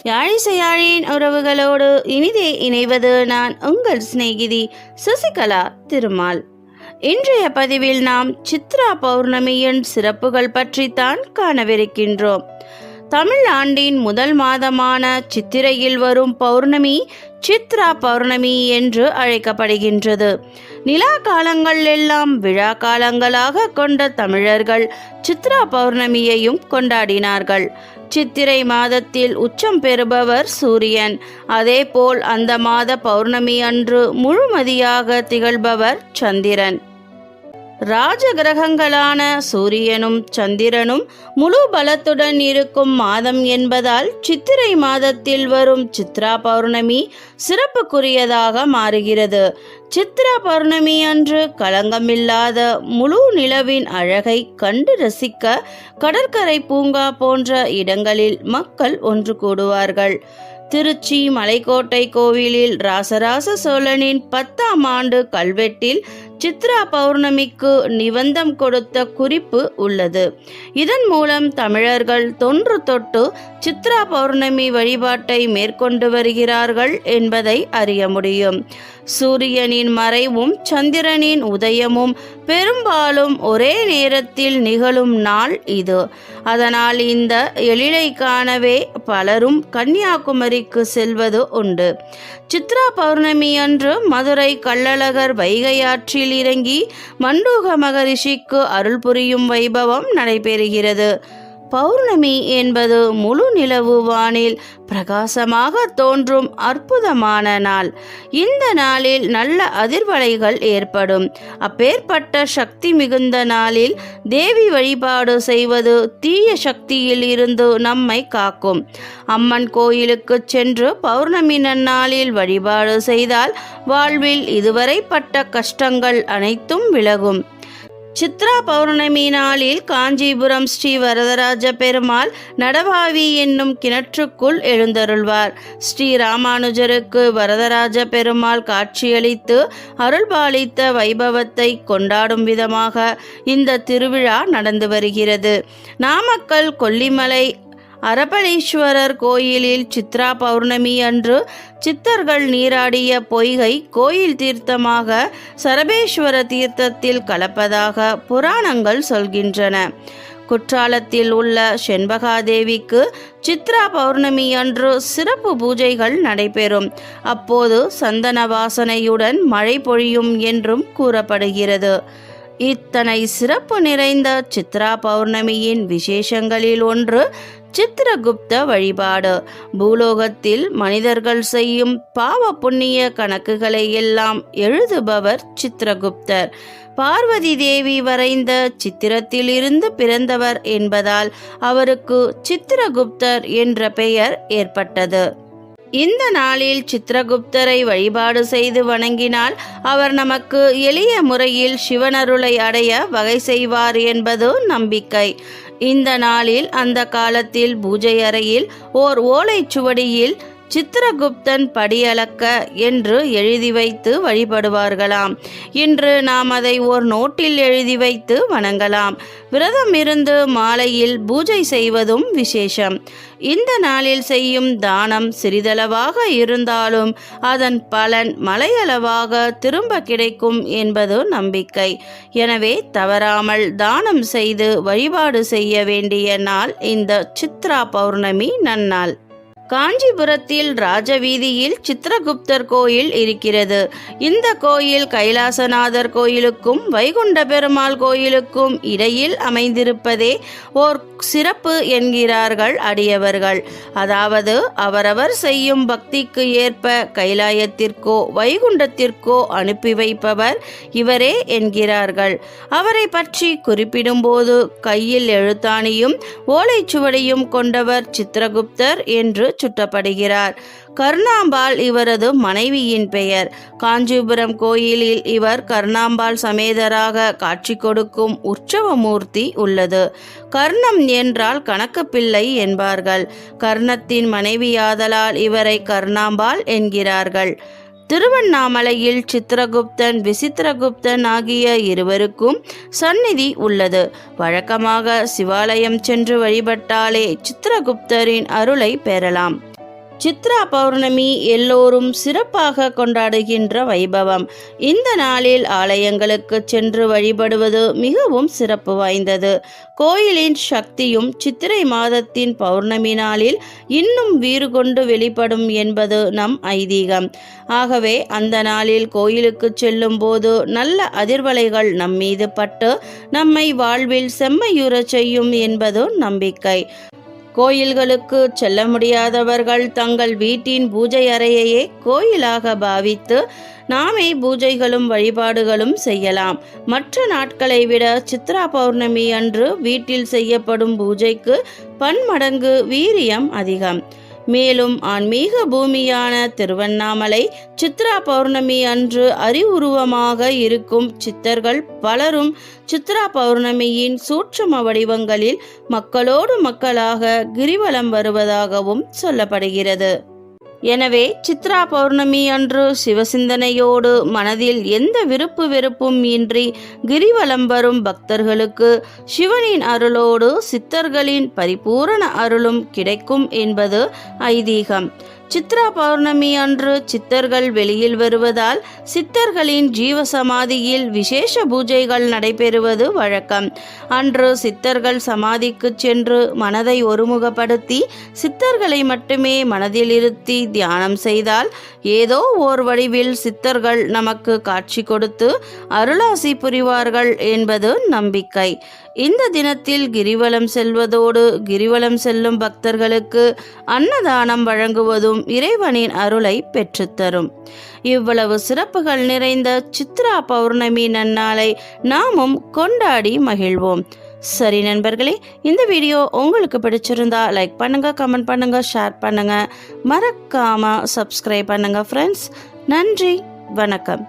யாழிசையாழின் உறவுகளோடு இனிதே இணைவது நான் உங்கள் சிநேகிதி சசிகலா திருமால். இன்றைய பதிவில் நாம் சித்ரா பௌர்ணமியின் சிறப்புகள் பற்றித்தான் காணவிருக்கின்றோம். தமிழ் ஆண்டின் முதல் மாதமான சித்திரையில் வரும் பௌர்ணமி சித்ரா பௌர்ணமி என்று அழைக்கப்படுகின்றது. நிலா காலங்கள் எல்லாம் விழா காலங்களாக கொண்ட தமிழர்கள் சித்ரா பௌர்ணமியையும் கொண்டாடினார்கள். சித்திரை மாதத்தில் உச்சம் பெறுபவர் சூரியன். அதேபோல் அந்த மாத பௌர்ணமி அன்று முழுமதியாக திகழ்பவர் சந்திரன். ராஜ கிரகங்களான சூரியனும் சந்திரனும் முழு பலத்துடன் இருக்கும் மாதம் என்பதால் சித்திரை மாதத்தில் வரும் சித்ரா பௌர்ணமி சிறப்புக்குரியதாக மாறுகிறது. சித்ரா பௌர்ணமி அன்று களங்கமில்லாத முழு நிலவின் அழகை கண்டு ரசிக்க கடற்கரை பூங்கா போன்ற இடங்களில் மக்கள் ஒன்று கூடுவார்கள். திருச்சி மலைக்கோட்டை கோவிலில் ராசராச சோழனின் 10ஆம் ஆண்டு கல்வெட்டில் சித்ரா பௌர்ணமிக்கு நிபந்தம் கொடுத்த குறிப்பு உள்ளது. இதன் மூலம் தமிழர்கள் தொன்று தொட்டு சித்ரா பௌர்ணமி வழிபாட்டை மேற்கொண்டு வருகிறார்கள் என்பதை அறிய முடியும். சூரியனின் மறைவும் சந்திரனின் உதயமும் பெரும்பாலும் ஒரே நேரத்தில் நிகழும் நாள் இது. அதனால் இந்த எழிலை காணவே பலரும் கன்னியாகுமரிக்கு செல்வது உண்டு. சித்ரா பௌர்ணமி அன்று மதுரை கள்ளழகர் வைகையாற்றில் இறங்கி மண்டூக மகரிஷிக்கு அருள் புரியும் வைபவம் நடைபெறுகிறது. பௌர்ணமி என்பது முழு நிலவு வானில் பிரகாசமாக தோன்றும் அற்புதமான நாள். இந்த நாளில் நல்ல அதிர்வலைகள் ஏற்படும். அப்பேற்பட்ட சக்தி மிகுந்த நாளில் தேவி வழிபாடு செய்வது தீய சக்தியில் இருந்து நம்மை காக்கும். அம்மன் கோயிலுக்கு சென்று பௌர்ணமி நன்னாளில் வழிபாடு செய்தால் வாழ்வில் இதுவரை பட்ட கஷ்டங்கள் அனைத்தும் விலகும். சித்ரா பௌர்ணமி நாளில் காஞ்சிபுரம் ஸ்ரீ வரதராஜ பெருமாள் நடவாவி என்னும் கிணற்றுக்குள் எழுந்தருள்வார். ஸ்ரீ ராமானுஜருக்கு வரதராஜ பெருமாள் காட்சியளித்து அருள்பாலித்த வைபவத்தை கொண்டாடும் விதமாக இந்த திருவிழா நடந்து வருகிறது. நாமக்கல் கொல்லிமலை அரபலீஸ்வரர் கோயிலில் சித்ரா பௌர்ணமி அன்று சித்தர்கள் நீராடிய பொய்கை கோயில் தீர்த்தமாக சரபேஸ்வர தீர்த்தத்தில் கலப்பதாக புராணங்கள் சொல்கின்றன. குற்றாலத்தில் உள்ள செண்பகாதேவிக்கு சித்ரா பௌர்ணமி அன்று சிறப்பு பூஜைகள் நடைபெறும். அப்போது சந்தன வாசனையுடன் மழை பொழியும் என்றும் கூறப்படுகிறது. இத்தனை சிறப்பு நிறைந்த சித்ரா பௌர்ணமியின் விசேஷங்களில் ஒன்று சித்திரகுப்த வழிபாடு. பூலோகத்தில் மனிதர்கள் செய்யும் பாவ புண்ணிய கணக்குகளை எல்லாம் எழுதுபவர் சித்திரகுப்தர். பார்வதி தேவி வரைந்த சித்திரத்திலிருந்து பிறந்தவர் என்பதால் அவருக்கு சித்திரகுப்தர் என்ற பெயர் ஏற்பட்டது. இந்த நாளில் சித்திரகுப்தரை வழிபாடு செய்து வணங்கினால் அவர் நமக்கு எளிய முறையில் சிவனருளை அடைய வகை செய்வார் என்பது நம்பிக்கை. இந்த நாளில் அந்த காலத்தில் பூஜை அறையில் ஓர் ஓலைச்சுவடியில் சித்திரகுப்தன் படியளக்க என்று எழுதி வைத்து வழிபடுவார்களாம். இன்று நாம் அதை ஓர் நோட்டில் எழுதி வைத்து வணங்கலாம். விரதம் இருந்து மாலையில் பூஜை செய்வதும் விசேஷம். இந்த நாளில் செய்யும் தானம் சிறிதளவாக இருந்தாலும் அதன் பலன் மலையளவாக திரும்ப கிடைக்கும் என்பது நம்பிக்கை. எனவே தவறாமல் தானம் செய்து வழிபாடு செய்ய வேண்டிய நாள் இந்த சித்ரா பௌர்ணமி நன்னாள். காஞ்சிபுரத்தில் ராஜவீதியில் சித்திரகுப்தர் கோயில் இருக்கிறது. இந்த கோயில் கைலாசநாதர் கோயிலுக்கும் வைகுண்ட பெருமாள் கோயிலுக்கும் இடையில் அமைந்திருப்பதே ஓர் சிறப்பு என்கிறார்கள் அடியவர்கள். அதாவது அவரவர் செய்யும் பக்திக்கு ஏற்ப கைலாயத்திற்கோ வைகுண்டத்திற்கோ அனுப்பி வைப்பவர் இவரே என்கிறார்கள். அவரை பற்றி குறிப்பிடும்போது கையில் எழுத்தாணியும் ஓலைச்சுவடியும் கொண்டவர் சித்திரகுப்தர் என்று சுட்டப்படுகிறார். கர்ணாம்பாள் இவரது மனைவியின் பெயர். காஞ்சிபுரம் கோயிலில் இவர் கர்ணாம்பாள் சமேதராக காட்சி கொடுக்கும் உற்சவமூர்த்தி உள்ளது. கர்ணம் என்றால் கணக்கு பிள்ளை என்பார்கள். கர்ணத்தின் மனைவியாதலால் இவரை கர்ணாம்பாள் என்கிறார்கள். திருவண்ணாமலையில் சித்திரகுப்தன் விசித்திரகுப்தன் ஆகிய இருவருக்கும் சந்நிதி உள்ளது. வழக்கமாக சிவாலயம் சென்று வழிபட்டாலே சித்திரகுப்தரின் அருளை பெறலாம். சித்ரா பௌர்ணமி எல்லோரும் சிறப்பாக கொண்டாடுகின்ற வைபவம். இந்த நாளில் ஆலயங்களுக்கு சென்று வழிபடுவது மிகவும் சிறப்பு வாய்ந்தது. கோயிலின் சக்தியும் சித்திரை மாதத்தின் பௌர்ணமி நாளில் இன்னும் வீறு கொண்டு வெளிப்படும் என்பது நம் ஐதீகம். ஆகவே அந்த நாளில் கோயிலுக்கு செல்லும் போது நல்ல அதிர்வலைகள் நம்மீது பட்டு நம்மை வாழ்வில் செம்மையுறச் செய்யும் என்பது நம்பிக்கை. கோயில்களுக்கு செல்ல முடியாதவர்கள் தங்கள் வீட்டின் பூஜை அறையையே கோயிலாக பாவித்து நாமே பூஜைகளும் வழிபாடுகளும் செய்யலாம். மற்ற நாட்களை விட சித்ரா பௌர்ணமி அன்று வீட்டில் செய்யப்படும் பூஜைக்கு பன்மடங்கு வீரியம் அதிகம். மேலும் ஆன்மீக பூமியான திருவண்ணாமலை சித்ரா பௌர்ணமி அன்று அறிவுருவமாக இருக்கும் சித்தர்கள் பலரும் சித்ரா பௌர்ணமியின் சூட்சும வடிவங்களில் மக்களோடு மக்களாக கிரிவலம் வருவதாகவும் சொல்லப்படுகிறது. எனவே சித்ரா பௌர்ணமி அன்று சிவசிந்தனையோடு மனதில் எந்த விருப்பு வெறுப்பும் இன்றி கிரிவலம் வரும் பக்தர்களுக்கு சிவனின் அருளோடு சித்தர்களின் பரிபூரண அருளும் கிடைக்கும் என்பது ஐதீகம். சித்ரா பௌர்ணமி அன்று சித்தர்கள் வெளியில் வருவதால் சித்தர்களின் ஜீவசமாதியில் விசேஷ பூஜைகள் நடைபெறுவது வழக்கம். அன்று சித்தர்கள் சமாதிக்கு சென்று மனதை ஒருமுகப்படுத்தி சித்தர்களை மட்டுமே மனதில் இருத்தி தியானம் செய்தால் ஏதோ ஓர் வடிவில் சித்தர்கள் நமக்கு காட்சி கொடுத்து அருளாசி புரிவார்கள் என்பது நம்பிக்கை. இந்த தினத்தில் கிரிவலம் செல்வதோடு கிரிவலம் செல்லும் பக்தர்களுக்கு அன்னதானம் வழங்குவதும் இறைவனின் அருளை பெற்றுத்தரும். இவ்வளவு சிறப்புகள் நிறைந்த சித்ரா பௌர்ணமி நன்னாளை நாமும் கொண்டாடி மகிழ்வோம். சரி நண்பர்களே, இந்த வீடியோ உங்களுக்கு பிடிச்சிருந்தா லைக் பண்ணுங்க, கமெண்ட் பண்ணுங்க, ஷேர் பண்ணுங்க, மறக்காம சப்ஸ்கிரைப் பண்ணுங்க ஃப்ரெண்ட்ஸ். நன்றி, வணக்கம்.